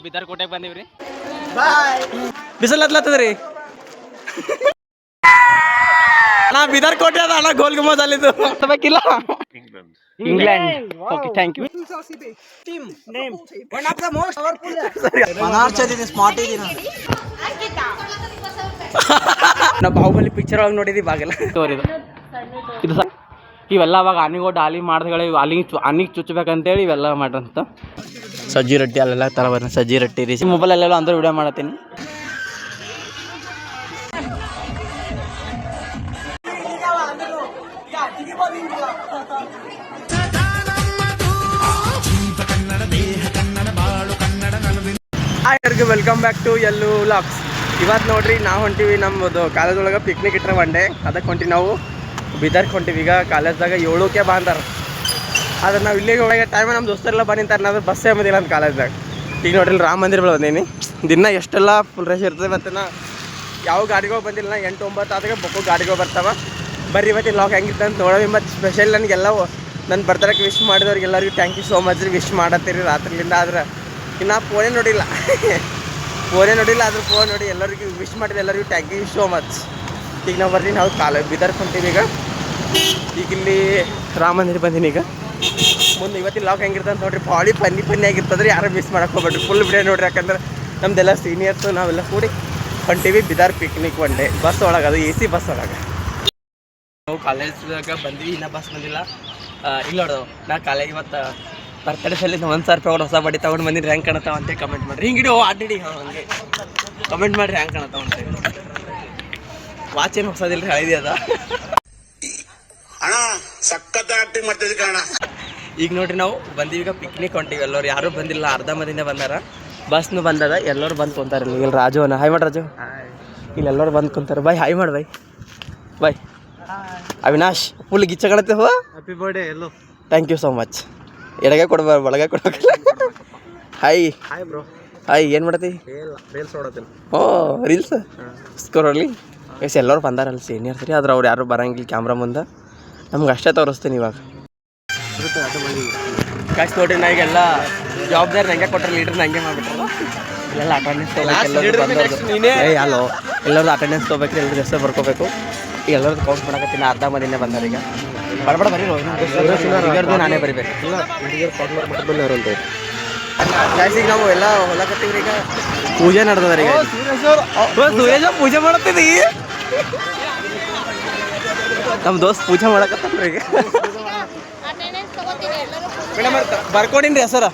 ಬಿದರ್ ಕೋಟೆಗೆ ಬಂದಿವ್ರಿ. ಬಿಸಿಲು ಹತ್ಲತ್ತದ್ರಿ. ಅಣ್ಣ ಬಿದರ್ ಕೋಟೆ ಅದ ಅಣ್ಣ, ಗೋಲ್ ಗುಂಬಜ್ ಅಲ್ಲಿದ್ದು ಬೇಕಿಲ್ಲ. England. Okay, thank you. Team name one of the most powerful. ಮನಾರ್ಚದಿನಿ ಸ್ಮಾರ್ಟ್ ಇದೀನಿ. ನಾವು ಬಾಹುಬಲಿ ಪಿಕ್ಚರ್ ಒಳಗೆ ನೋಡಿದ್ವಿ ಬಾಗೆಲ್ಲ ತೋರಿದು ಇದು ಇವೆಲ್ಲ ಅವಾಗ ಆನಿಗೋ ಡಾಲಿ ಮಾಡಿದ್ಗಳು ಆನಿಗೆ ಚುಚ್ಚಬೇಕಂತೇಳಿ ಇವೆಲ್ಲ ಮಾಡ್ರಂತ. ಸಜ್ಜಿ ರೊಟ್ಟಿ ಅಲ್ಲೆಲ್ಲ ಥರ ಬರ ಸಜ್ಜಿ ರೊಟ್ಟಿ ರೀ ಮೊಬೈಲಲ್ಲೆಲ್ಲ ಅಂದ್ರೆ ವಿಡಿಯೋ ಮಾಡತ್ತೀನಿ. Welcome back to Yallu vlogs. ಇವತ್ತು ನೋಡ್ರಿ ನಾವು ಹೊಂಟಿವಿ ನಮ್ಮದು ಕಾಲೇಜೊಳಗೆ ಪಿಕ್ನಿಕ್ ಇಟ್ಟರೆ ಒನ್ ಡೇ ಅದಕ್ಕೆ ಹೊಂಟಿವಿ. ನಾವು ಬೀದರ್ಗೆ ಹೊಂಟಿವಿ. ಈಗ ಕಾಲೇಜ್ದಾಗ 7ಕ್ಕೆ ಬಂದಾರ. ಆದ್ರೆ ನಾವು ಇಲ್ಲಿಗೆ ಹೋಗಿ ಟೈಮ್ ನಮ್ಮ ದೋಸ್ತರೆಲ್ಲ ಬಂದಿರ್ತಾರೆ. ನಾವು ಬಸ್ಸೇ ಬಂದಿಲ್ಲ ಅಂತ ಕಾಲೇಜ್ದಾಗ. ಈಗ ನೋಡ್ರಿ ರಾಮ ಮಂದಿರ ಬಳಿ ಬಂದೀನಿ. ದಿನ ಎಷ್ಟೆಲ್ಲ ಫುಲ್ ರಶ್ ಇರ್ತದೆ. ಮತ್ತು ನಾ ಯಾವ ಗಾಡಿಗಳು ಬಂದಿಲ್ಲ. 8-9 ಆದಾಗ ಬೊಕ್ಕು ಗಾಡಿಗಳು ಬರ್ತಾವೆ. ಬರ್ರಿ ಇವತ್ತು ಲಾಕ್ ಹೆಂಗಿರ್ತದೆ ಅಂತ ನೋಡೋವಿ. ಮತ್ತು ಸ್ಪೆಷಲ್ ನನಗೆಲ್ಲ ನನ್ನ ಬರ್ತಡೇಗೆ ವಿಶ್ ಮಾಡಿದವ್ರಿಗೆ ಎಲ್ಲರಿಗೂ ಥ್ಯಾಂಕ್ ಯು ಸೋ ಮಚ್ ರೀ. ವಿಶ್ ಮಾಡತ್ತೀರಿ ರಾತ್ರಿಲಿಂದ. ಆದ್ರೆ ಇನ್ನು ಫೋನೇ ನೋಡಿಲ್ಲ ಆದ್ರೆ ಫೋನ್ ನೋಡಿ ಎಲ್ಲರಿಗೂ ವಿಶ್ ಮಾಡಿದ್ರೆ ಎಲ್ಲರಿಗೂ ಥ್ಯಾಂಕ್ ಯು ಸೋ ಮಚ್. ಈಗ ನಾವು ಬರ್ತೀನಿ, ನಾವು ಬೀದರ್ಗೆ ಹೊಂಟೀವಿ. ಈಗ ಇಲ್ಲಿ ರಾಮ ಮಂದಿರ ಬಂದೀನಿ. ಈಗ ಮುಂದೆ ಇವತ್ತಿನ ಲಾಕ್ ಹೆಂಗಿರ್ತದೆ ಅಂತ ನೋಡ್ರಿ. ಭಾಳ ಫನ್ನಿ ಆಗಿರ್ತದೆ ರೀ. ಯಾರು ಮಿಸ್ ಮಾಡಕ್ಕೆ ಹೋಗ್ಬೇಡ್ರಿ. ಫುಲ್ ವಿಡಿಯೋ ನೋಡ್ರಿ. ಯಾಕಂದ್ರೆ ನಮ್ದೆಲ್ಲ ಸೀನಿಯರ್ಸು ನಾವೆಲ್ಲ ಕೂಡಿ ಹೊಂಟೀವಿ Bidar picnic one day. Bus ಒಳಗೆ, ಅದು AC ಬಸ್ ಒಳಗೆ. ನಾವು ಕಾಲೇಜ್ದಾಗ ಬಂದ್ವಿ, ಇನ್ನೂ ಬಸ್ ಬಂದಿಲ್ಲ. ಇಲ್ಲ ನೋಡೋದು ನಾ ಕಾಲೇಜ್ ಇವತ್ತು ಬರ್ತಡೇ ಸಲ್ಲಿಂದ 1,000 ರೂಪಾಯಿ ಹೊಸ ಬಡ್ಡಿ ತೊಗೊಂಡು ಬಂದಿನಿ. ರ್ಯಾಂಕ್ ಕಾಣತ್ತಾವ ಅಂತ ಕಮೆಂಟ್ ಮಾಡಿರಿ. ಹಿಂಗಿಡಿ ಆಡಿಡಿ ಹಂಗೆ ಕಮೆಂಟ್ ಮಾಡಿರಿ ರ್ಯಾಂಕ್ ಕಾಣತ್ತಾವ ಅಂತ. ವಾಚ್ ಏನು ಹೊಸದಿಲ್ಲ ರೀ, ಹಳದಿ ಅದ. ಈಗ ನೋಡ್ರಿ ನಾವು ಬಂದೀವಿ. ಈಗ ಪಿಕ್ನಿಕ್ ಹೊಂಟೀವಿ. ಎಲ್ಲರೂ ಯಾರೂ ಬಂದಿಲ್ಲ, ಅರ್ಧ ಮಂದಿನೇ ಬಂದಾರ. ಬಸ್ನು ಬಂದದ, ಎಲ್ಲರೂ ಬಂದು ಕುಂತಾರೆ. ಇಲ್ಲಿ ರಾಜು ಅನ್ನ ಹಾಯ್ ಮಾಡಿ. ರಾಜು ಇಲ್ಲಿ ಎಲ್ಲರೂ ಬಂದು ಕುಂತಾರೆ. ಬಾಯ್ ಹಾಯ್ ಮಾಡಿ. ಬಾಯ್ ಅವಿನಾಶ್ ಫುಲ್ ಗಿಚ್ಚಗಳತ್ತೆ. ಹೋ ಹ್ಯಾಪಿ ಬರ್ಡೇ. ಎಲ್ಲೋ ಥ್ಯಾಂಕ್ ಯು ಸೋ ಮಚ್. ಎಡಗೆ ಕೊಡ್ಬಾರ ಒಳಗೆ ಕೊಡ್ಬೇಕಲ್ಲ. Hi bro. ಹಾಯ್ ಏನು ಮಾಡತ್ತಿ? ರೀಲ್ಸ್ ನೋಡತ್ತೀನಿ. ಓ ರೀಲ್ಸ್ ಸ್ಕೋರಲ್ಲಿ ಎಸ್ ಎಲ್ಲರೂ ಬಂದಾರಲ್ಲ ಸೀನಿಯರ್ಸ್ ರೀ. ಆದ್ರೆ ಅವ್ರು ಯಾರು ಬರಂಗಿಲ್ಲ ಕ್ಯಾಮ್ರಾ ಮುಂದೆ. ನಮ್ಗೆ ಅಷ್ಟೇ ತೋರಿಸ್ತೀನಿ ಇವಾಗ. ಕಾಯ್ಸ್ ನೋಡ್ರಿ, ನಾ ಈಗೆಲ್ಲ ಜವಾಬ್ದಾರಿ ನಂಗೆ ಕೊಟ್ಟರೆ ಲೀಡ್ರ್ ನಂಗೆ ಮಾಡ್ಬಿಟ್ರಲ್ಲ. ಇಲ್ಲೆಲ್ಲ ಅಟೆಂಡೆನ್ಸ್ ಅಲ್ಲೋ ಎಲ್ಲರದ್ದು ಅಟೆಂಡೆನ್ಸ್ ತೊಗೋಬೇಕ್ರಿ. ಎಲ್ಲರೂ ಹೆಸರು ಬರ್ಕೋಬೇಕು. ಈಗ ಎಲ್ಲರದ್ದು ಕೌಂಟ್ ಮಾಡಕತ್ತೀನಿ. ಅರ್ಧ ಮಂದಿನೇ ಬಂದಾರ. ಈಗ ಬಡಬಡ ಬರೀ ನಾನೇ ಬರಿಬೇಕು. ಈಗ ನಾವು ಎಲ್ಲ ಹೊಲಕತ್ತೀವ್ರಿ. ಈಗ ಪೂಜೆ ನಡೆದದ್ರಿ. ಈಗ ಸೂರ್ಯಜ ಪೂಜೆ ಮಾಡತ್ತೀವಿ. ನಮ್ಮ ದೋಸ್ತ್ ಪೂಜೆ ಮಾಡಕತ್ತಲ್ರಿ. ಈಗ ಮೇಡಮ್ ಬರ್ಕೊಡಿನ್ರಿ ಹೆಸರು.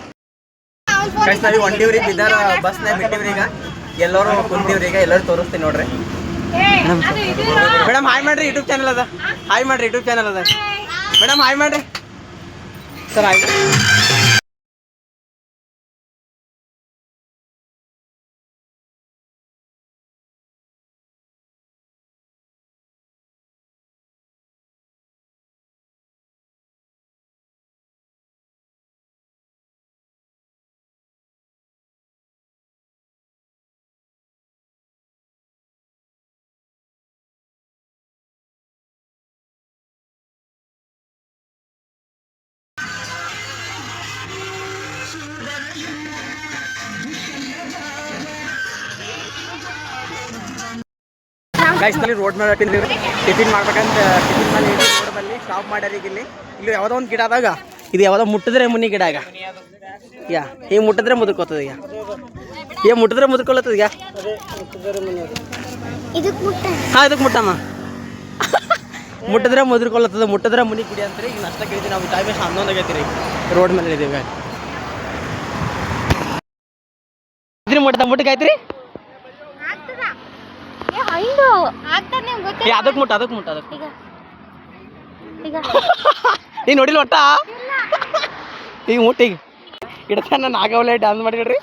ನಾವು ಹೊಂಟಿವ್ರಿ ಬೀದರ್ ಬಸ್ನಾಗ ಬಿಟ್ಟಿವ್ರಿ. ಈಗ ಎಲ್ಲರೂ ಕುಂತೀವ್ರಿ. ಈಗ ಎಲ್ಲರೂ ತೋರಿಸ್ತೀನಿ ನೋಡ್ರಿ. ಮೇಡಮ್ ಹಾಯ್ ಮಾಡ್ರಿ. ಯೂಟ್ಯೂಬ್ ಚಾನಲ್ ಅದ. ಹಾಯ್ ಮಾಡ್ರಿ. ಯೂಟ್ಯೂಬ್ ಚಾನಲ್ ಅದ. ಮೇಡಮ್ ಹಾಯ್ ಮಾಡ್ರಿ. Sir hi. ಗೈಸ್ನಲ್ಲಿ ರೋಡ್ ಮೇಲೆ ಟಿಫಿನ್ ಮಾಡ್ಬೇಕಂತ ಟಿಫಿನ್ ಮೇಲೆ ರೋಡ್ ಬಲ್ಲಿ ಸ್ಟಾಪ್ ಮಾಡ್ಯಾರ. ಈಗ ಇಲ್ಲಿ ಯಾವುದೋ ಒಂದು ಗಿಡ ಆದಾಗ ಇದು ಯಾವುದೋ ಮುಟ್ಟಿದ್ರೆ ಮುನಿ ಗಿಡ. ಈಗ ಈಗ ಮುಟ್ಟಿದ್ರೆ ಮುದುಕೋತದ. ಈಗ ಮುಟ್ಟಿದ್ರೆ ಮುದುಕೊಳತ್ತದ. ಈಗ ಹಾಂ ಇದಕ್ಕೆ ಮುಟ್ಟಮ್ಮ. ಮುಟ್ಟಿದ್ರೆ ಮುದುರ್ಕೊಳತ್ತದ, ಮುಟ್ಟಿದ್ರೆ ಮುನಿ ಗಿಡ ಅಂತೀರಿ. ಈಗ ನಷ್ಟ ಕೇಳ್ತೀವಿ ನಾವು. ಟೈಮ್ ಎಷ್ಟು 11 ಆಗೈತಿ ರೀ. ರೋಡ್ ಮೇಲೆ ಇದ್ದೀವಿ. ಇದ್ರಿ ಮುಟ್ಟಿಗೆ ಆಯ್ತು ರೀ. ಅದಕ್ಕೆ ಮುಟ್ಟ ನೀನು ನೋಡಿಲ್ಲ ಒಟ್ಟ. ಈಗ ಮುಟ್ಟಿಗೆ ಇಡ್ತಾನ. ನಾನು ಆಗವಲ್ಲ ಡ್ಯಾನ್ಸ್ ಮಾಡಿಡ್ರಿ.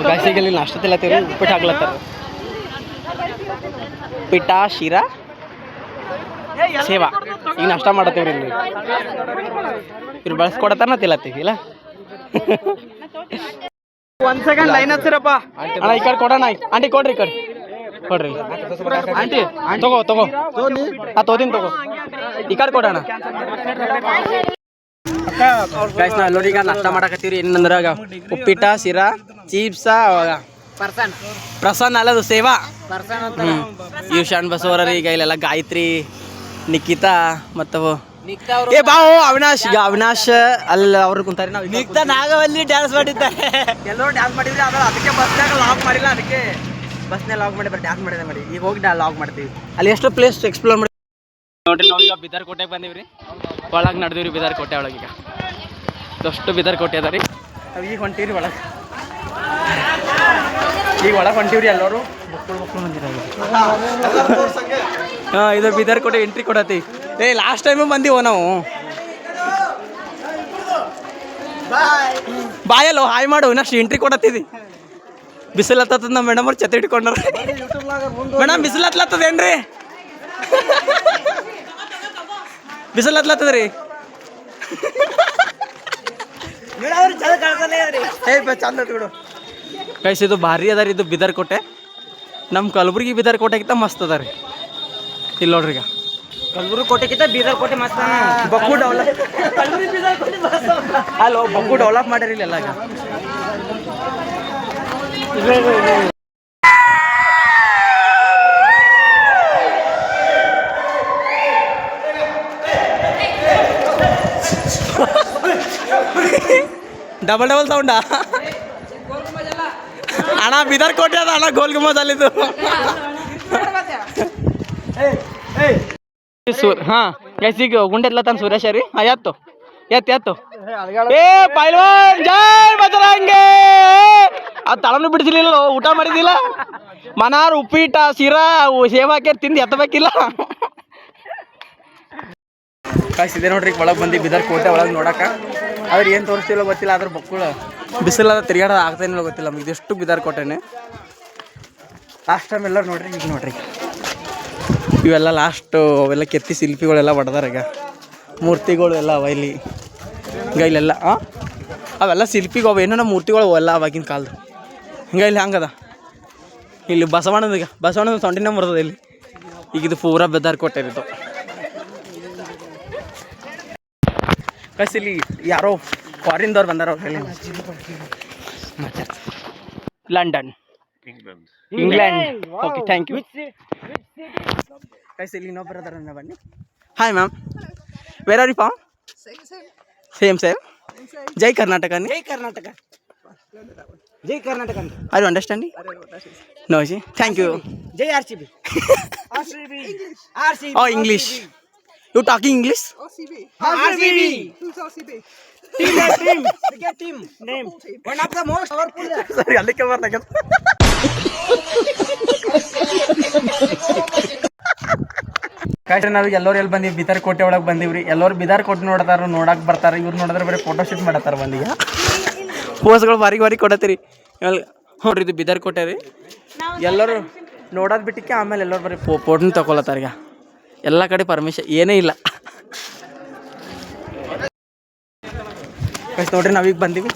ಗಾಸಿಗೆ ನಾಷ್ಟ ತಿಲ್ಲತ್ತೀವಿ. ಉಪ್ಪಿಟ್ಟು ಹಾಕ್ಲತ್ತಾರ. ಪಿಟ್ಟ ಶಿರಾ ಸೇವಾ ಈಗ ನಾಷ್ಟ ಮಾಡತ್ತೀವ್ರಿ. ಇಲ್ಲಿ ಇವ್ರು ಬಳಸ್ಕೊಡತ್ತಾರ ತಿಲ್ಲತ್ತೀವಿ. ಇಲ್ಲ 1 ಸೆಕೆಂಡ್ ಲೈನ್ ಹಚ್ಚಿರಪ್ಪ. ಅಣ್ಣ ಈ ಕಡೆ ಕೊಡೋಣ. ಆಂಟಿ ಕೊಡ್ರಿ. ಈ ಕಡೆ ಕೊಡ್ರಿ ಆಂಟಿ. ತಗೋ ತಗೋತೀನಿ ತಗೋ. ಈ ಕಡೆ ಕೊಡೋಣ ಗೈಸ್ ನಾವು ಎಲ್ಲರೂ ಈಗ ನಾಷ್ಟ ಮಾಡಕತ್ತೀವಿ ಏನಂದ್ರೆ ಉಪ್ಪಿಟ್ಟ ಶಿರಾ ಚೀಪ್ಸ ಪ್ರಸನ್ನ ಅಲ್ಲದು ಸೇವಾ ಇವ್ ಶಣ್ ಬಸವರ ಈಗ ಇಲ್ಲೆಲ್ಲ ಗಾಯತ್ರಿ ನಿಖಿತಾ ಮತ್ತು ಏ ಬಾವು ಅವಿನಾಶ್ ಈಗ ಅವಿನಾಶ್ ಅಲ್ಲಿ ಅವ್ರು ಕುಂತಾರೆ ನಾವು ನಿಖಿತಾ ನಾಗವಲ್ಲಿ ಡ್ಯಾನ್ಸ್ ಮಾಡಿದ್ದಾರೆ ಎಲ್ಲರೂ ಡ್ಯಾನ್ಸ್ ಮಾಡಿದ್ರಿ ಅದ ಅದಕ್ಕೆ ಬಸ್ನಾಗ ಲಾಗ್ ಮಾಡಿಲ್ಲ ಅದಕ್ಕೆ ಬಸ್ನೇ ಲಾಗ್ ಮಾಡಿ ಬರೀ ಡ್ಯಾನ್ಸ್ ಮಾಡಿದೆ ಮಾಡಿ ಈಗ ಹೋಗಿ ಲಾಗ್ ಮಾಡ್ತೀವಿ ಅಲ್ಲಿ ಎಷ್ಟು ಪ್ಲೇಸ್ ಎಕ್ಸ್ಪ್ಲೋರ್ ಮಾಡಿ ನೋಡ್ರಿ ನಾವೀಗ ಬಿದರ್ ಕೋಟೆಗೆ ಬಂದೀವ್ರಿ ಒಳಗೆ ನಡೆದಿವ್ರಿ ಬಿದರ್ ಕೋಟೆ ಒಳಗೆ ಈಗ ದಷ್ಟು ಬಿದರ್ ಕೋಟೆ ಅದ ರೀ ನಾವು ಈಗ ಹೊಂಟೀವ್ರಿ ಒಳಗೆ ಈಗ ಒಳಗೆ ಹೊಂಟೀವ್ರಿ ಎಲ್ಲರೂ ಮಕ್ಕಳು ಬಂದಿರ ಹಾಂ ಇದು ಬಿದರ್ ಕೋಟೆ ಎಂಟ್ರಿ ಕೊಡತ್ತಿ ಏ ಲಾಸ್ಟ್ ಟೈಮು ಬಂದೀವೋ ನಾವು ಬಾಯಲ್ಲೋ ಹಾಯ್ ಮಾಡು ಇನ್ನಷ್ಟು ಎಂಟ್ರಿ ಕೊಡತ್ತಿದಿ ಬಿಸಿಲು ಹತ್ತದ ನಮ್ಮ ಮೇಡಮ್ ಅವ್ರು ಛತ್ರಿ ಇಟ್ಕೊಂಡ್ರ ಮೇಡಮ್ ಬಿಸಿಲು ಹತ್ಲತ್ತದೇನ್ರಿ ಬಿಸಿಲು ಹತ್ಲತ್ತದ ರೀ ಚಂದ ಕೈಸ್ ಇದು ಭಾರಿ ಅದ ರೀ ಇದು ಬಿದರ್ ಕೋಟೆ ನಮ್ಮ ಕಲಬುರ್ಗಿ ಬಿದರ್ ಕೋಟೆಗಿಂತ ಮಸ್ತ್ ಅದ ರೀ ಇಲ್ಲಿ ನೋಡ್ರಿ ಈಗ ಕಲಬುರ್ಗಿ ಕೋಟೆಗಿಂತ ಬೀದರ್ ಕೋಟೆ ಮಸ್ತ್ ಬಕ್ಕು ಡೆವಲಪ್ ಅಲ್ಲೋ ಬಕ್ಕು ಡೆವಲಪ್ ಮಾಡ್ಯಾರ ಇಲ್ಲ ಈಗ ಡಬಲ್ ಡಬಲ್ ಸೌಂಡಾ ಅಣ್ಣ ಬಿದರ್ ಕೋಟೆ ಅದ ಅಣ್ಣ ಗೋಲ್ ಗುಂಬಜ್ ಅಲ್ಲಿದ್ದು ಹಾ ಗೈಸ್ ಈಗ ಗುಂಡೆಲ್ಲ ತಾನು ಸುರೇಶ ರೀ ಹಾ ಎತ್ತು ಎತ್ತು ಏ ಪೈಲ್ವಾನ್ ಜೈ ಬಜರಂಗೆ ಅದು ತಳನು ಬಿಡಿಸಲಿಲ್ಲ ಊಟ ಮಾಡಿದಿಲ್ಲ ಮನಾರ್ ಉಪ್ಪಿಟ್ಟ ಶಿರಾ ಸೇವ್ ಹಾಕ್ಯಾರ ತಿಂದು ಎತ್ತಬೇಕಿಲ್ಲ ಕಾಯಿಸಿದೆ ನೋಡ್ರಿ ಒಳಗೆ ಬಂದು ಬಿದರ್ ಕೋಟೆ ಒಳಗೆ ನೋಡಕ್ಕೆ ಆದ್ರೆ ಏನು ತೋರಿಸ್ತಿಲ್ಲ ಗೊತ್ತಿಲ್ಲ ಅದ್ರ ಬಕ್ಕುಳ ಬಿಸಿಲಾದ ತಿರ್ಗಾಡೋದು ಆಗ್ತಾಯಿಲ್ಲ ಗೊತ್ತಿಲ್ಲ ನಮ್ಗೆ ಇದೆಷ್ಟು ಬಿದರ್ ಕೋಟೆನೆ ಲಾಸ್ಟ್ ಟೈಮ್ ಎಲ್ಲರೂ ನೋಡ್ರಿ ಈಗ ನೋಡ್ರಿ ಇವೆಲ್ಲ ಲಾಸ್ಟು ಅವೆಲ್ಲ ಕೆತ್ತಿ ಶಿಲ್ಪಿಗಳೆಲ್ಲ ಹೊಡೆದಾರ ಈಗ ಮೂರ್ತಿಗಳು ಎಲ್ಲ ಅವ ಇಲ್ಲಿ ಹಿಂಗೆ ಇಲ್ಲೆಲ್ಲ ಅವೆಲ್ಲ ಶಿಲ್ಪಿಗೆ ಅವ ಏನೋ ಮೂರ್ತಿಗಳು ಅವೆಲ್ಲ ಅವಾಗಿನ ಕಾಲದ ಹಿಂಗೆ ಇಲ್ಲಿ ಹಂಗದ ಇಲ್ಲಿ ಬಸವಣ್ಣದ ಸೊಂಡಿನ ಬರ್ತದೆ ಇಲ್ಲಿ ಈಗ ಇದು ಪೂರಾ ಬಿದರ್ ಕೋಟೆ ಇದು ಕಸ್ ಇಲ್ಲಿ ಯಾರೋ ಫಾರಿನ್ದವ್ರು ಬಂದಾರ ಅವ್ರು ಹೇಳಿ London England okay thank you guys ಇಲ್ಲಿ ಇನ್ನೊಬ್ಬರು ಅದಾರ ಬನ್ನಿ hi ma'am where are you from same Jai Karnataka are you understanding no ji thank you Jai RCB oh English you talking English RCB who's RCB team name one of the most powerful sorry ಅಲ್ಲಿಗೆ ಬರ್ತಾಗ ಕಾಯ್ಟ್ರಿ ನಾವೀಗ ಎಲ್ಲರೂ ಎಲ್ಲಿ ಬಂದೀವಿ ಬಿದರ್ ಕೋಟೆ ಒಳಗೆ ಬಂದೀವ್ರಿ ಎಲ್ಲರೂ ಬಿದರ್ ಕೋಟೆ ನೋಡಕ್ಕೆ ಬರ್ತಾರೆ ಇವ್ರು ನೋಡಿದ್ರೆ ಬರೀ ಫೋಟೋ ಶೂಟ್ ಮಾಡತ್ತಾರ ಬಂದೀಗ ಪೋಸ್ಗಳು ಬಾರಿ ಕೊಡತ್ತೀರಿ ನೋಡ್ರಿ ಇದು ಬಿದರ್ ಕೋಟೆ ರೀ ಎಲ್ಲರೂ ನೋಡೋದು ಬಿಟ್ಟಿಕ್ಕೆ ಆಮೇಲೆ ಎಲ್ಲರೂ ಬರೀ ಫೋಟೋನ ತಗೊಳತ್ತಾರ ಈಗ ಎಲ್ಲ ಕಡೆ ಪರ್ಮಿಷನ್ ಏನೇ ಇಲ್ಲ ನೋಡ್ರಿ ನಾವೀಗ ಬಂದೀವಿ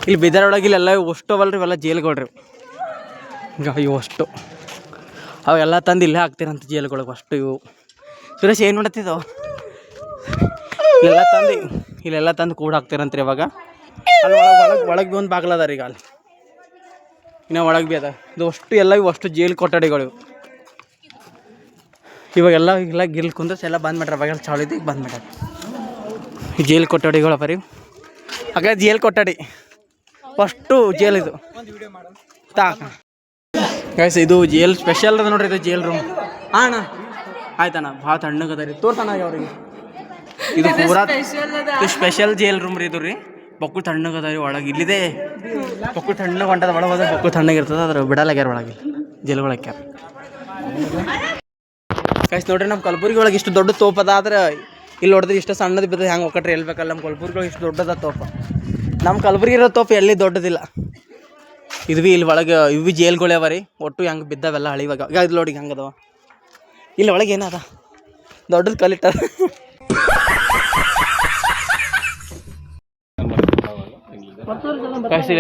ಇಲ್ಲಿ ಬಿದರ್ ಒಳಗೆ ಇಲ್ಲೆಲ್ಲ ಅಷ್ಟು ಅವಲ್ರಿ ಇವೆಲ್ಲ ಜೈಲ್ಗಳ್ರಿ ಈಗ ಇವು ಅಷ್ಟು ಅವೆಲ್ಲ ತಂದು ಇಲ್ಲೇ ಹಾಕ್ತೀರಂತ ಜೈಲ್ಗಳಿಗೆ ಅಷ್ಟು ಇವು ಸುರೇಶ್ ಏನು ಮಾಡತ್ತಿದ್ದವು ಇಲ್ಲೆಲ್ಲ ತಂದು ಕೂಡ ಹಾಕ್ತೀರಂತ್ರಿ ಇವಾಗ ಅಲ್ಲಿ ಒಳಗೆ ಭೀ ಒಂದು ಬಾಗ್ಲದ ರೀ ಈಗ ಅಲ್ಲಿ ಇನ್ನು ಒಳಗೆ ಭೀ ಅದ ಇದು ಅಷ್ಟು ಎಲ್ಲ ಇವು ಅಷ್ಟು ಜೈಲ್ ಕೊಠಡಿಗಳು ಇವಾಗೆಲ್ಲ ಗಿಲ್ ಕುಂದ್ರಸ್ ಎಲ್ಲ ಬಂದ್ ಮಾಡ್ರಿ ಅವಾಗೆಲ್ಲ ಚಾಲಿದ್ದು ಈಗ ಬಂದ್ ಮಾಡ್ಯಾರ ಈ ಜೈಲ್ ಕೊಠಡಿಗಳು ಬರೀ ಹಾಗಾದ್ರೆ ಜೈಲ್ ಕೊಠಡಿ ಫಸ್ಟು ಜೈಲ್ ಇದು ಗೈಸ್ ಇದು ಜೈಲ್ ಸ್ಪೆಷಲ್ ಅದ ನೋಡ್ರಿ ಇದು ಜೈಲ್ ರೂಮ್ ಅಣ್ಣ ಆಯ್ತಣ್ಣ ಭಾಳ ತಣ್ಣಗದ ರೀ ತೋರ್ತಾನ ಅವ್ರಿಗೆ ಇದು ಪೂರಾ ಸ್ಪೆಷಲ್ ಜೈಲ್ ರೂಮ್ ರೀ ಇದು ರೀ ಬಕ್ಕು ತಣ್ಣಗದ ರೀ ಒಳಗೆ ಇಲ್ಲಿದೆ ಬಕ್ಕು ತಣ್ಣಗೆ ಹೊಂಟದ ಒಳಗೆ ಹೋದ್ರೆ ಬಕ್ಕು ತಣ್ಣಗಿರ್ತದೆ ಅದ್ರ ಬಿಡಲಾಗ್ಯಾರ ಒಳಗೆ ಜೈಲ್ ಒಳಗ್ಯಾರ ಗೈಸ್ ನೋಡ್ರಿ ನಮ್ಮ ಕಲಬುರ್ಗಿ ಒಳಗೆ ಇಷ್ಟು ದೊಡ್ಡ ತೋಪ ಅದ ಆದ್ರೆ ಇಲ್ಲಿ ಹೊಡೆದ್ರೆ ಇಷ್ಟು ಸಣ್ಣದು ಬಿದ್ದು ಹೆಂಗೆ ಒಕ್ಕಟ್ರಿ ಹೇಳ್ಬೇಕಲ್ಲ ನಮ್ಮ ಕಲಬುರ್ಗಿ ಒಳಗೆ ಇಷ್ಟು ದೊಡ್ಡದ ತೋಪ ನಮ್ಮ ಕಲಬುರ್ಗಿ ಇರೋ ತೋಪ ಎಲ್ಲಿ ದೊಡ್ಡದಿಲ್ಲ ಇದು ಭೀ ಇಲ್ಲಿ ಒಳಗೆ ಇವು ಭೀ ಜೈಲ್ಗಳು ಅವ ರೀ ಒಟ್ಟು ಹೆಂಗೆ ಬಿದ್ದಾವೆಲ್ಲ ಹಳಿವಾಗ ಇದು ನೋಡಿ ಹೆಂಗೆ ಅದಾವ ಇಲ್ಲಿ ಒಳಗೆ ಏನದ ದೊಡ್ಡದು ಕಲಿಟ್ಟಾರ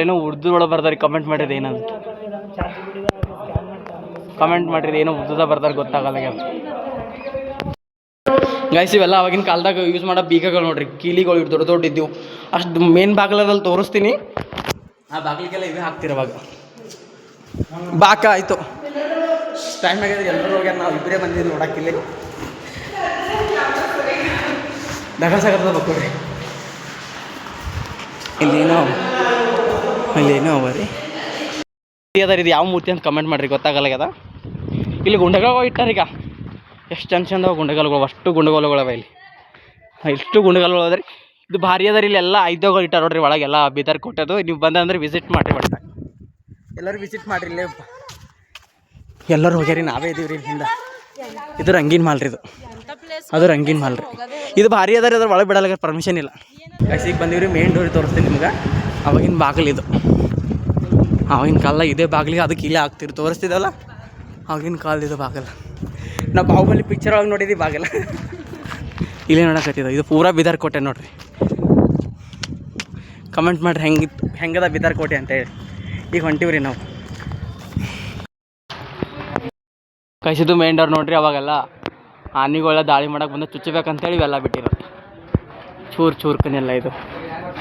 ಏನೋ ಉರ್ದು ಒಳಗೆ ಬರ್ತಾರೆ ಕಮೆಂಟ್ ಮಾಡಿರಿ ಏನದು ಕಮೆಂಟ್ ಮಾಡಿರಿ ಏನೋ ಉರ್ದುದ ಬರ್ತಾರೆ ಗೊತ್ತಾಗಲ್ಲ ಗೈಸ್ ಇವೆಲ್ಲ ಅವಾಗಿನ ಕಾಲದಾಗ ಯೂಸ್ ಮಾಡೋ ಬೀಗಗಳು ನೋಡ್ರಿ, ಕೀಲಿಗಳು ದೊಡ್ಡ ದೊಡ್ಡ ಇದ್ದವು. ಅಷ್ಟು ಮೇನ್ ಬಾಗಿಲಲ್ಲಿ ತೋರಿಸ್ತೀನಿ. ಆ ಬಾಗಿಲಿಗೆಲ್ಲ ಇವೇ ಹಾಕ್ತಿರೋವಾಗ ಬಾಕ ಆಯಿತು. ಟೈಮ್ ಆಗಿದೆ, ಎಲ್ಲರೂ ಹೋಗ್ಯಾರ, ನಾವು ಇಬ್ಬರೇ ಬಂದಿದ್ದೀವಿ ನೋಡಕ್ಕಿಲ್ಲಿ. ದಗಸಾಗದ ಬಕ್ಕೋರಿ ಇಲ್ಲೇನೋ ಅವ ರೀ. ಅದ ಇದು ಯಾವ ಮೂರ್ತಿ ಅಂತ ಕಮೆಂಟ್ ಮಾಡಿರಿ, ಗೊತ್ತಾಗಲ್ಲಾಗ್ಯದ. ಇಲ್ಲಿ ಗುಂಡಗಳು ಇಟ್ಟಾರೀಗ, ಎಷ್ಟು ಚಂದ ಗುಂಡಗಲ್ಗಳು, ಅಷ್ಟು ಗುಂಡಗಲುಗಳವ ಇಲ್ಲಿ. ಇಷ್ಟು ಗುಂಡಗಲ್ಗಳು ಅದ್ರಿ. ಇದು ಭಾರಿ ಅದ ರೀ. ಇಲ್ಲಿ ಎಲ್ಲ ಐದೋಗಳು ಇಟ್ಟಾರ ನೋಡ್ರಿ ಒಳಗೆಲ್ಲ ಬೀದರ್ ಕೊಟ್ಟದು. ನೀವು ಬಂದಂದ್ರೆ ವಿಸಿಟ್ ಮಾಡಿರಿ, ಒಟ್ಟ ಎಲ್ಲರೂ ವಿಸಿಟ್ ಮಾಡಿರಿ. ಇಲ್ಲೇ ಎಲ್ಲರೂ ಹೋಗ್ಯಾರಿ, ನಾವೇ ಇದೀವಿ ರೀ ಹಿಂದೆ. ಇದು ರಂಗೀನ್ ಮಾಲ್ ರೀ, ಅದು ರಂಗೀನ್ ಮಾಲ್ ರೀ. ಇದು ಭಾರಿ ಅದ ರೀ, ಅದ್ರ ಒಳಗೆ ಬಿಡಲ್ಲ, ಪರ್ಮಿಷನ್ ಇಲ್ಲ. ಈಗ ಬಂದೀವಿ ರೀ, ಮೇನ್ ಡೋರಿ ತೋರಿಸ್ತೀನಿ ನಿಮ್ಗೆ. ಅವಾಗಿನ ಬಾಗಿಲು ಇದು, ಆವಾಗಿನ ಕಾಲದಾಗ ಇದೇ ಬಾಗಿಲಿಗೆ ಅದಕ್ಕೆ ಇಲ್ಲೇ ಆಗ್ತಿರು ತೋರಿಸ್ತಿದ್ದಲ್ಲ, ಆಗಿನ ಕಾಲದ ಬಾಗಿಲು. ನಾವು ಬಾಹುಬಲಿ ಪಿಕ್ಚರ್ ಒಳಗೆ ನೋಡಿದ್ದೀವಿ ಬಾಗಿಲು, ಇಲ್ಲೇ ನೋಡಕತ್ತಿದ್ದು. ಇದು ಪೂರಾ ಬೀದರ್ ಕೋಟೆ ನೋಡ್ರಿ. ಕಮೆಂಟ್ ಮಾಡಿರಿ ಹೆಂಗದ ಬೀದರ್ ಕೋಟೆ ಅಂತೇಳಿ. ಈಗ ಹೊಂಟಿವ್ರಿ ನಾವು. ಕೈಸಿದ್ದು ಮೇನ್ ಡೋರ್ ನೋಡ್ರಿ. ಅವಾಗೆಲ್ಲ ಆನೆಗಳೆಲ್ಲ ದಾಳಿ ಮಾಡೋಕೆ ಬಂದು ಚುಚ್ಚಬೇಕಂತೇಳಿ ಇವೆಲ್ಲ ಬಿಟ್ಟಿರೋದು. ಚೂರು ಕನೆಲ್ಲ ಇದು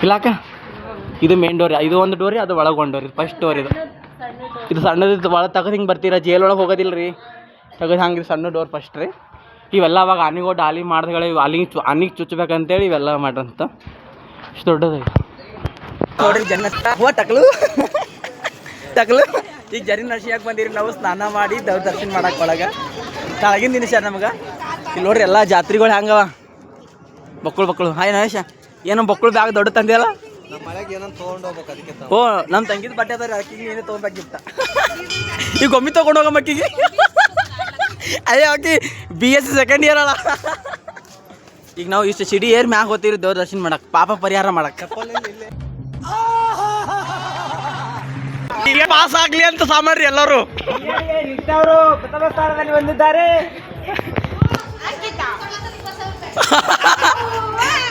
ಇಲ್ಲಾಕ. ಇದು ಮೇನ್ ಡೋರ್, ಇದು ಒಂದು ಡೋರಿ, ಅದು ಒಳಗೆ ಒಂದು ಡೋರ್. ಇದು ಫಸ್ಟ್ ಡೋರ್. ಇದು ಸಣ್ಣದಿತ್ತು, ಒಳಗೆ ತೆಗೆದು ಹಿಂಗೆ ಬರ್ತೀರ, ಜೇಲ್ ಒಳಗೆ ಹೋಗೋದಿಲ್ಲ ರೀ, ತೆಗೆದು ಹಂಗೆ ಸಣ್ಣ ಡೋರ್ ಫಸ್ಟ್ ರೀ. ಇವೆಲ್ಲ ಅವಾಗ ಆನೆಗಳು ದಾಳಿ ಮಾಡಿದ್ಗಳು, ಆನೆಗೆ ಚುಚ್ಚಬೇಕಂತೇಳಿ ಇವೆಲ್ಲ ಮಾಡ್ರಂತ. ಇಷ್ಟು ದೊಡ್ಡದು ನೋಡ್ರಿ. ಜನ್ನ ಟಕ್ಲು ಈಗ ಜರಿ ನರ್ಸಿಯಾಗಿ ಬಂದಿರಿ ನಾವು. ಸ್ನಾನ ಮಾಡಿ ದರ್ಶನ ಮಾಡಕ್ಕೆ ಒಳಗೆ ಕೆಳಗಿನ ದಿನ ಸರ್ ನಮ್ಗೆ. ಇಲ್ಲಿ ನೋಡ್ರಿ ಎಲ್ಲ ಜಾತ್ರೆಗಳು ಹೆಂಗವ. ಬಕ್ಕಳು ಹಾಯ್ ನರೇಶ, ಏನೋ ಬಕ್ಕಳು ಬ್ಯಾಗ್ ದೊಡ್ಡ ತಂದೆಯಲ್ಲ. ಓ ನಮ್ಮ ತಂಗಿದ ಬಟ್ಟೆ ಅದ ರೀ, ಆಕಿಗೆ ಏನೇ ತೊಗೊಬೇಕಿತ್ತ. ಈಗ ಒಮ್ಮೆ ತೊಗೊಂಡು ಹೋಗೋ ಮಕ್ಕಿಗೆ. ಅಯ್ಯೋ ಆಕಿ BSc ಸೆಕೆಂಡ್ ಇಯರ್ ಅಲ್ಲ. ಈಗ ನಾವು ಇಷ್ಟು ಸಿಡಿ ಏರ್ ಮ್ಯಾಗ ಹೋಗ್ತೀವಿ ದೇವ್ರ ದರ್ಶನ ಮಾಡಕ್ಕೆ, ಪಾಪ ಪರಿಹಾರ ಮಾಡಕ್ಕೆ. ಪಾಸ್ ಆಗ್ಲಿ ಅಂತ ಸಾಮಾನ್ರಿ ಎಲ್ಲರೂ ಬಂದಿದ್ದಾರೆ.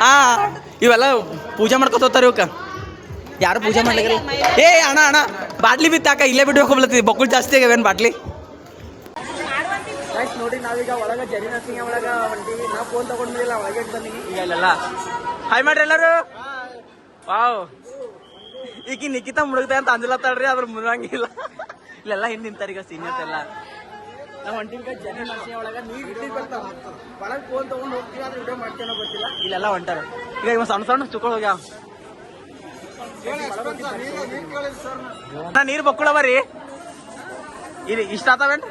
ಹಾ ಇವೆಲ್ಲ ಪೂಜೆ ಮಾಡ್ಕೊತ ಹೋಗ್ತಾರೆ ಇವಕ್ಕ. ಯಾರು ಪೂಜೆ ಮಾಡ್ಲಿಕ್ಕೆ. ಏ ಅಣ್ಣ ಬಾಟ್ಲಿ ಬಿತ್ತಾಕ ಇಲ್ಲೇ ಬಿಟ್ಟು ಹೋಗ್ಲತ್ತೀವಿ. ಬಕ್ಕಳು ಜಾಸ್ತಿ ಆಗ್ಯಾವೇನು ಬಾಟ್ಲಿ. ನೋಡಿ ನಾವೀಗ ಒಳಗೆ ಜರಿ ನರ್ಸಿಂಗ್ ಒಳಗೆ ಹೊಂಟೀವಿ. ನಾವು ಫೋನ್ ತಗೊಂಡಿಲ್ಲ, ಒಳಗೆ ಬಂದೀವಿ. ಈಗ ಇಲ್ಲೆಲ್ಲ ಹಾಯ್ ಮಾಡ್ರಿ ಎಲ್ಲರೂ. ವಾವ್, ಈಗ ನಿಖಿತಾ ಮುಳುಗ್ದೆ ಅಂತ ಅಂದಿಲ್ಲತ್ತಾಳ್ರಿ, ಅದ್ರ ಮುಳುಗಂಗಿಲ್ಲ. ಇಲ್ಲೆಲ್ಲ ಹಿಂದೆ ನಿಂತಾರೆ ಈಗ ಸೀನಿಯರ್ಸ್ ಎಲ್ಲ. ನಾವು ಹೊಂಟಿವಿ ಜರಿ ನರ್ಸಿಂಗ್ ಒಳಗೆ. ನೀವು ಇಟ್ಟಿಗೆ ಬರ್ತಾವ ಒಳಗೆ ಫೋನ್ ತೊಗೊಂಡು ಹೋಗ್ತೀವಿ, ಆದ್ರೆ ವಿಡಿಯೋ ಮಾಡ್ತೇನೋ ಗೊತ್ತಿಲ್ಲ. ಇಲ್ಲೆಲ್ಲ ಹೊಂಟಾರೆ ಈಗ. ಇವ ಸಣ್ಣ ಚುಕ್ಕೊಂಡು ಹೋಗ್ಯಾವ. ನೀರು ಬಕ್ಕುಳವ ರೀ. ಇಲ್ಲಿ ಇಷ್ಟ ಆತಾವೇನ್?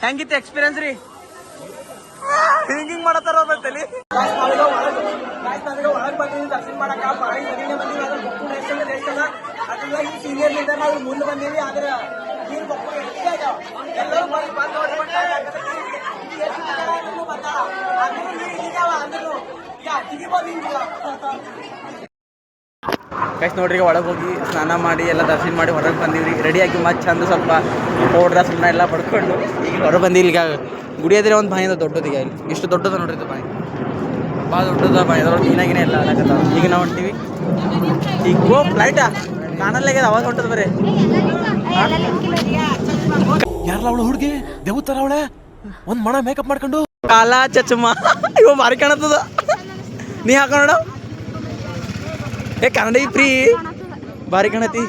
ಹೆಂಗಿತ್ತು ಎಕ್ಸ್ಪೀರಿಯನ್ಸ್ ರೀ? ಹಿಂಗೆ ಮಾಡತ್ತಾರ ತಲೆ. ಒಳಗೆ ಬಂದಿವಿ ದರ್ಶನ ಮಾಡಕ. ಅದೆಲ್ಲ ಈ ಸೀನಿಯರ್ ಲೀಡರ್ ನಾವು ಮುಂದೆ ಬಂದೀವಿ. ಆದ್ರೆ ನೀರು ಬಕ್ಕುಳ ಎಲ್ಲರೂ ಗೈಸ್ ನೋಡ್ರಿ, ಈಗ ಒಳಗೆ ಹೋಗಿ ಸ್ನಾನ ಮಾಡಿ ಎಲ್ಲ ದರ್ಶನ ಮಾಡಿ ಹೊರಗೆ ಬಂದೀವಿ. ರೆಡಿಯಾಗಿ ಮತ್ತೆ ಚಂದ ಸ್ವಲ್ಪ ಪೌಡ್ರ ಸುಣ್ಣ ಎಲ್ಲ ಪಡ್ಕೊಂಡು ಈಗ ಹೊರಗೆ ಬಂದಿಲ್ಲ. ಈಗ ಗುಡಿ ಎದುರೇ ಒಂದು ಬಾಯಿ ಅದ ದೊಡ್ಡದೀಗ. ಇಲ್ಲಿ ಇಷ್ಟು ದೊಡ್ಡದ ನೋಡ್ರಿ ಇದು ಬಾಯಿ, ಭಾಳ ದೊಡ್ಡದ ಬಾಯಿ. ಅದ್ರೊಳಗೆ ನೀನಾಗಿನೇ ಎಲ್ಲ ಆಡಕತ್ತಾವ. ಈಗ ನಾವು ಹೊಂಟೀವಿ. ಈಗ ಗೋ ಫ್ಲೈಟಾ ಕಾಣಲ್ಲಾಗ್ಯದ, ಅವಾಗ ಹೊಂಟದ ಬರೀ. ಯಾರಲ್ಲ ಅವಳು ಹುಡುಗಿ ದೇವತರ ಅವಳೆ, ಒಂದ್ ಮಣ ಮೇಕಪ್ ಮಾಡ್ಕೊಂಡು ಕಾಲ ಚಚ್ಚಮ್ಮ ಇವ ಭಾರಿ ಕಾಣತ್ತದ. ನೀ ಹಾಕೋಣ ಏ ಕನ್ನಡ ಫ್ರೀ ಭಾರಿ ಕಾಣತಿ.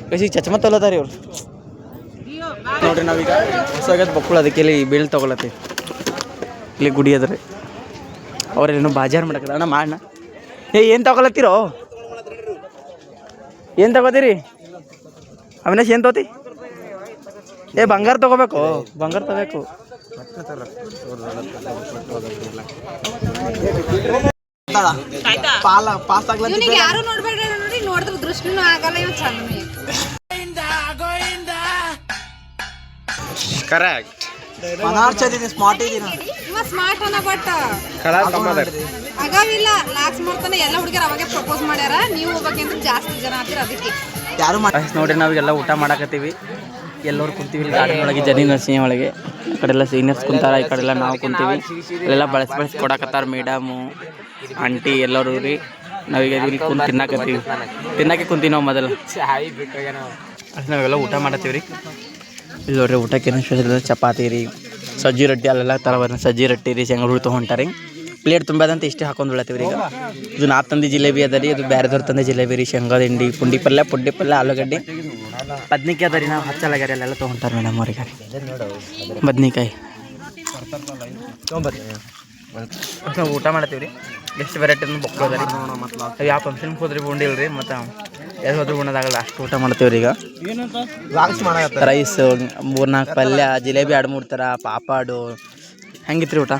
ಕಸಿ ಚಚ್ಚಮ್ಮ ತೊಲತಾರಿ ಅವ್ರು. ನೋಡ್ರಿ ನಾವೀಗ ಹೊಸಾಗದ ಬಕ್ಕಳು, ಅದಕ್ಕೆ ಇಲ್ಲಿ ಬೀಳ್ ತೊಗೊಳತ್ತಿ. ಇಲ್ಲಿ ಗುಡಿ ಅದ್ರಿ. ಅವ್ರೇನೋ ಬಾಜಾರ್ ಮಾಡಕಲ್ಲ. ಅಣ್ಣ ಮಾಡೋಣ. ಏನು ತಗೊಳತ್ತೀರೋ? ಏನು ತಗೋತೀರಿ ಅವಿನಾಶ್? ಏನು ತಗೋತಿ? ಬಂಗಾರ ತಗೋಬೇಕು, ಬಂಗಾರ ತಗೋಬೇಕು. ಯಾರು ನೋಡ್ಬೇಡ್ರಿ, ನೋಡಿದ್ರ ದೃಷ್ಟಿನೂ ಆಗಲ್ಲ. ಇವ್ ಚಂದ ಕರೆಕ್ಟ್. ಸ್ಮಾರ್ಟ್ ಅನ್ನ ಬಟ್ ಅಗಾವಿಲ್ಲ. ಲಾಕ್ಸ್ ಮಾಡ್ತಾನೆ ಎಲ್ಲ ಹುಡುಗರು ಅವಾಗೆ ಪ್ರಪೋಸ್ ಮಾಡ್ಯಾರ. ನೀವು ಹೋಗ್ಬೇಕಂದ್ರೆ ಜಾಸ್ತಿ ಜನ ಆಗ್ತೀರ, ಅದಕ್ಕೆ ಯಾರು ನೋಡ್ರಿ. ನಾವೀಗೆಲ್ಲ ಊಟ ಮಾಡಕತ್ತೀವಿ, ಎಲ್ಲರೂ ಕುಂತೀವಿ ಇಲ್ಲಿ ಗಾರ್ಡನ್ ಒಳಗೆ, ಜರಿ ನರ್ಸಿಂಗ್ ಒಳಗೆ. ಈ ಕಡೆ ಎಲ್ಲ ಸೀನಿಯರ್ಸ್ ಕುಂತಾರ, ಈ ಕಡೆ ಎಲ್ಲ ನಾವು ಕುಂತೀವಿ. ಇಲ್ಲೆಲ್ಲ ಬಳಸಿ ಕೊಡಕತ್ತಾರ ಮೇಡಮು ಆಂಟಿ ಎಲ್ಲರೂ ರೀ. ನಾವೀಗ ಇಲ್ಲಿ ಕುಂತು ತಿನ್ನಕ್ಕೆ ಕುಂತೀವಿ ನಾವು ಮೊದಲು. ನಾವೆಲ್ಲ ಊಟ ಮಾಡತ್ತೀವಿ ರೀ. ಇಲ್ಲಿ ನೋಡ್ರಿ ಊಟಕ್ಕೆ ಏನು ಸ್ಪೆಷಲ್ ಚಪಾತಿ ರೀ, ಸಜ್ಜಿ ರೊಟ್ಟಿ ಅಲ್ಲೆಲ್ಲ ಥರ ಬರ್ನ ಸಜ್ಜಿ ರೊಟ್ಟಿ ರೀ ಶೇಂಗಾ ಹುಳಿ ತೊಗೊಂಟಾರಿ ಪ್ಲೇಟ್ ತುಂಬದಂತ ಇಷ್ಟೇ ಹಾಕೊಂಡು ಬಿಡತ್ತೀವಿ ಈಗ. ಇದು ನಾ ತಂದು ಜಿಲೇಬಿ ಅದ ರೀ, ಅದು ಬೇರೆದವ್ರು ತಂದೆ ಜಿಲೇಬಿ ರೀ, ಶೇಂಗಾದ ಹಿಂಡಿ, ಪುಂಡಿ ಪಲ್ಯ ಆಲೂಗಡ್ಡೆ ಬದ್ನಿಕಾಯಿ ಅದ ರೀ. ನಾವು ಹಚ್ಚಲಾಗ್ಯಾರ ಅಲ್ಲೆಲ್ಲ ತೊಗೊಂತಾರೆ ಮೇಡಮ್ ಅವ್ರಿಗೆ ಬದ್ನಿಕಾಯಿ. ಊಟ ಮಾಡ್ತೀವಿ ರೀ, ಎಷ್ಟು ವೆರೈಟಿ ಬೊಕ್ಕಳು ಅದ ರೀ. ಯಾವ ಫಂಕ್ಷನ್ಗೆ ಹೋದ್ರಿ ಉಂಡಿಲ್ಲ ರೀ, ಮತ್ತು ಎಲ್ಲಿ ಹೋದ್ರೂ ಉಣ್ಣೋದಾಗಲ್ಲ ಅಷ್ಟು ಊಟ ಮಾಡ್ತೀವಿ ರೀ. ಈಗ ರೈಸ್ 3-4 ಪಲ್ಯ, ಜಿಲೇಬಿ 2-3 ಥರ, ಪಾಪಾಡು. ಹೆಂಗಿತ್ತು ರೀ ಊಟ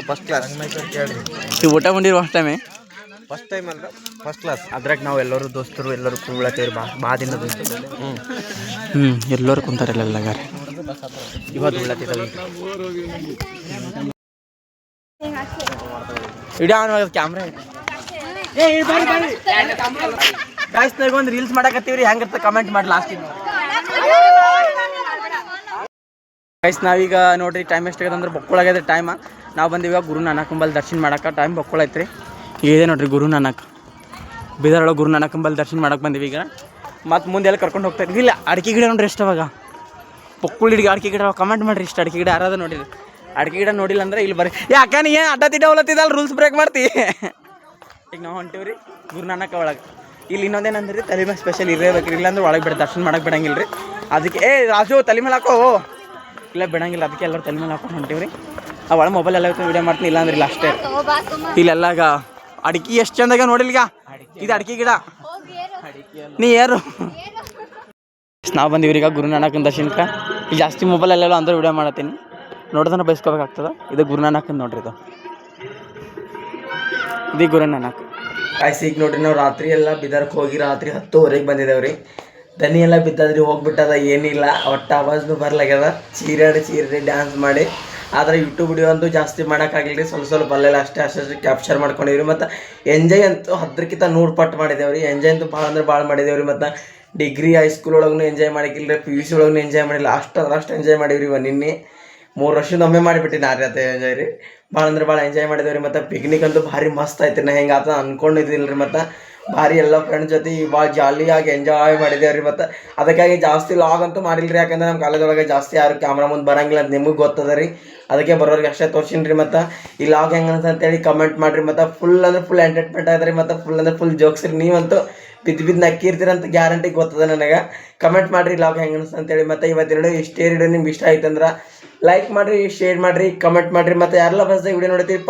ಫಸ್ಟ್ ಕ್ಲಾಸ್. ಈ ಊಟ ಬಂದಿರೋ ಫಸ್ಟ್ ಟೈಮ್ ಅಲ್ಲ, ಫಸ್ಟ್ ಕ್ಲಾಸ್. ಅದ್ರಾಗ ನಾವು ಎಲ್ಲರೂ ದೋಸ್ತರು ಎಲ್ಲರೂ ಕುಳ್ತೀವಿ ರೀ, ಭಾಳ ದಿನ ದೋಸ್ತರು. ಎಲ್ಲರೂ ಕುಂತಾರೆ ಎಲ್ಲಗಾರ ಇವತ್ತು ಉಳ್ಳತ್ತಿದ್ದಾವೆ. ವಿಡಿಯೋ ಆನ್ ಆಗೋದು ಕ್ಯಾಮ್ರಾ ಗಾಯ್ಸ್ನಾಗ ಒಂದು ರೀಲ್ಸ್ ಮಾಡಕತ್ತೀವಿ ರೀ, ಹೆಂಗಿರ್ತ ಕಮೆಂಟ್ ಮಾಡಿ ಲಾಸ್ಟಿಗೆ. ಗೈಸ್ ನಾವೀಗ ನೋಡ್ರಿ ಟೈಮ್ ಎಷ್ಟಾಗದ ಅಂದ್ರೆ ಬೊಕ್ಕಳಾಗ್ಯದ ಟೈಮ. ನಾವು ಬಂದಿವಾಗ ಗುರು ನಾನಕಂಬಲ್ ದರ್ಶನ ಮಾಡಕ್ಕೆ. ಟೈಮ್ ಬೊಕ್ಕಳೈತ್ರಿ ಇದೆ ನೋಡ್ರಿ, ಗುರು ನಾನಕ್ ಬೀದರೊಳಗೆ ಗುರು ನಾನಕಂಬಲ್ ದರ್ಶನ ಮಾಡಕ್ಕೆ ಬಂದೀವಿ ಈಗ. ಮತ್ತು ಮುಂದೆ ಎಲ್ಲ ಕರ್ಕೊಂಡು ಹೋಗ್ತಾ ಇದ್ವಿ. ಇಲ್ಲ ಅಡಿಕೆ ಗಿಡ ನೋಡ್ರಿ ಎಷ್ಟು ಅವಾಗ ಬೊಕ್ಕುಳ ಹಿಡಿಗೆ ಅಡಿಕೆ ಗಿಡ ಕಮೆಂಟ್ ಮಾಡಿರಿ. ಇಷ್ಟು ಅಡಿಕೆ ಗಿಡ ಯಾರಾದ ನೋಡಿರಿ. ಅಡಿಕೆ ಗಿಡ ನೋಡಿಲ್ಲ ಅಂದ್ರೆ ಇಲ್ಲಿ ಬರ್ರಿ. ಯಾಕ ನೀ ಏನು ಅಡ್ಡ ತಿಡ್ಡ ಹೊಲತ್ತಿದ್ದಲ್ಲ, ರೂಲ್ಸ್ ಬ್ರೇಕ್ ಮಾಡ್ತಿ. ಈಗ ನಾವು ಹೊಂಟೀವಿ ರೀ ಗುರು ನಾನಕ ಒಳಗೆ. ಇಲ್ಲಿ ಇನ್ನೊಂದೇನಂದ್ರಿ ತಲೆ ಮೇಲೆ ಸ್ಪೆಷಲ್ ಇರಬೇಕ್ರಿ, ಇಲ್ಲಾಂದ್ರೆ ಒಳಗೆ ಬಿಡ ದರ್ಶನ ಮಾಡಕ್ಕೆ ಬಿಡಂಗಿಲ್ಲ ರೀ. ಅದಕ್ಕೆ ರಾಜು ತಲೆ ಮೇಲೆ ಹಾಕೋ ಇಲ್ಲ ಬಿಡಂಗಿಲ್ಲ, ಅದಕ್ಕೆ ಎಲ್ಲರೂ ತಲೆ ಮೇಲೆ ಹಾಕೊಂಡು ಹೊಂಟೀವಿ ರೀ. ಆ ಒಳಗೆ ಮೊಬೈಲ್ ಎಲ್ಲ ವೀಡಿಯೋ ಮಾಡ್ತೀನಿ, ಇಲ್ಲಾಂದ್ರೆ ಇಲ್ಲ ಅಷ್ಟೇ. ಇಲ್ಲೆಲ್ಲ ಈಗ ಅಡಿಕೆ ಎಷ್ಟು ಚಂದಾಗ ನೋಡಿಲ್ಲ. ಈಗ ಇದು ಅಡಿಕೆ ಗಿಡ, ನೀ ಯಾರು ನಾವು ಬಂದೀವಿ ಈಗ ಗುರು ನಾನಕನ ದರ್ಶನಕ್ಕೆ. ಇಲ್ಲಿ ಜಾಸ್ತಿ ಮೊಬೈಲಲ್ಲೆಲ್ಲ ಅಂದ್ರೆ ವೀಡಿಯೋ ಮಾಡತ್ತೀನಿ, ನೋಡೋದನ್ನ ಬಯಸ್ಕೋಬೇಕಾಗ್ತದೆ. ಇದು ಗುರು ನಾನಕನ ನೋಡ್ರಿ, ಇದು ಗುರು ನಾನಕ್. ಈಗ ನೋಡ್ರಿ ನಾವು ರಾತ್ರಿ ಎಲ್ಲ ಬಿದರ್ಕ್ಕೆ ಹೋಗಿ ರಾತ್ರಿ 10:30 ಬಂದಿದ್ದೇವೆ ರೀ. ದನಿ ಎಲ್ಲ ಬಿದ್ದದ್ರಿ, ಹೋಗ್ಬಿಟ್ಟದ, ಏನಿಲ್ಲ ಒಟ್ಟು ಆವಾಜ್ನು ಬರ್ಲಾಗ್ಯದ. ಚೀರಾಡಿ ಡ್ಯಾನ್ಸ್ ಮಾಡಿ. ಆದರೆ ಯೂಟ್ಯೂಬ್ ವಿಡಿಯೋ ಅಂತೂ ಜಾಸ್ತಿ ಮಾಡೋಕ್ಕಾಗಿಲ್ಲ ರೀ, ಸ್ವಲ್ಪ ಅಲ್ಲೆಲ್ಲ ಅಷ್ಟೇ ಕ್ಯಾಪ್ಚರ್ ಮಾಡ್ಕೊಂಡಿವ್ರಿ. ಮತ್ತು ಎಂಜಾಯ್ ಅಂತೂ 10ಕ್ಕಿಂತ 100 ಪಟ್ಟು ಮಾಡಿದ್ದೇವೆ ರೀ. ಎಂಜಾಯ್ ಅಂತೂ ಭಾಳ ಅಂದ್ರೆ ಭಾಳ ಮಾಡಿದ್ದೇವೆ ರೀ. ಮತ್ತು ಡಿಗ್ರಿ ಹೈಸ್ಕೂಲ್ ಒಳಗೂ ಎಂಜಾಯ್ ಮಾಡಿಕ್ಕಿಲ್ಲ ರೀ, PUC ಒಳಗೂ ಎಂಜಾಯ್ ಮಾಡಿಲ್ಲ. ಅಷ್ಟು ಎಂಜಾಯ್ ಮಾಡೀವಿ ರೀ. ನಿನ್ನೆ 3 ವರ್ಷದೊಮ್ಮೆ ಮಾಡಿಬಿಟ್ಟು ನಾರ್ಯತೆ ಎಂಜಾಯ್ ರೀ. ಭಾಳ ಅಂದ್ರೆ ಭಾಳ ಎಂಜಾಯ್ ಮಾಡಿದ್ದೇವೆ ರೀ. ಮತ್ತು ಪಿಕ್ನಿಕ್ ಅಂತೂ ಭಾರಿ ಮಸ್ತ್ ಆಯ್ತು. ನಾ ಹೆಂಗೆ ಆತ ಅಂದ್ಕೊಂಡಿದ್ದಿಲ್ಲ ರೀ. ಮತ್ತು ಭಾರಿ ಎಲ್ಲ ಫ್ರೆಂಡ್ಸ್ ಜೊತೆ ಭಾಳ ಜಾಲಿಯಾಗಿ ಎಂಜಾಯ್ ಮಾಡಿದ್ದೇವೆ ರೀ. ಮತ್ತು ಅದಕ್ಕಾಗಿ ಜಾಸ್ತಿ ಲಾಗ್ ಅಂತೂ ಮಾಡಿಲ್ಲ ರೀ, ಯಾಕಂದ್ರೆ ನಮ್ಮ ಕಾಲೇಜೊಳಗೆ ಜಾಸ್ತಿ ಯಾರು ಕ್ಯಾಮ್ರಾ ಮುಂದೆ ಬರೋಂಗಿಲ್ಲ ಅಂತ ನಿಮಗೆ ಗೊತ್ತದ ರೀ. ಅದಕ್ಕೆ ಬರೋರಿಗೆ ಅಷ್ಟೇ ತೋರ್ಸಿನಿ ರೀ. ಮತ್ತು ಈ ಲಾಗ್ ಹೆಂಗೆ ಅಂತೇಳಿ ಕಮೆಂಟ್ ಮಾಡಿರಿ. ಮತ್ತು ಫುಲ್ ಎಂಟರ್ಟೈನ್ಮೆಂಟ್ ಆಯ್ತು ರೀ. ಮತ್ತು ಫುಲ್ ಜೋಕ್ಸ್ ರೀ. ನೀವಂತೂ ಬಿದ್ದು ನಕ್ಕಿರ್ತೀರಂತ ಗ್ಯಾರಂಟಿ ಗೊತ್ತದ ನನಗೆ. ಕಮೆಂಟ್ ಮಾಡಿರಿ ಲಾಗ್ ಹೆಂಗೆ ಅನಿಸ್ತು ಅಂತೇಳಿ. ಮತ್ತು ಇವತ್ತಿನ ವಿಡಿಯೋ ಇಷ್ಟೇ ವಿಡಿಯೋ ನಿಮ್ಗೆ ಇಷ್ಟ ಆಯ್ತು ಅಂದ್ರೆ ಲೈಕ್ ಮಾಡಿರಿ, ಶೇರ್ ಮಾಡಿರಿ, ಕಮೆಂಟ್ ಮಾಡಿರಿ. ಮತ್ತು ಯಾರೆಲ್ಲ ಫಸ್ಟಾಗಿ ವಿಡಿಯೋ ನೋಡ್ತೀವಿ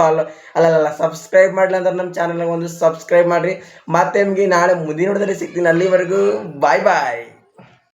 ಅಲ್ಲ ಸಬ್ಸ್ಕ್ರೈಬ್ ಮಾಡಲಿ ಅಂದ್ರೆ ನಮ್ಮ ಚಾನಲ್ನಾಗ ಒಂದು ಸಬ್ಸ್ಕ್ರೈಬ್ ಮಾಡಿರಿ. ಮತ್ತೆ ನಿಮಗೆ ನಾಳೆ ಮುಂದಿನ ನೋಡಿದ್ರೆ ಸಿಗ್ತೀನಿ. ಅಲ್ಲಿವರೆಗೂ ಬಾಯ್.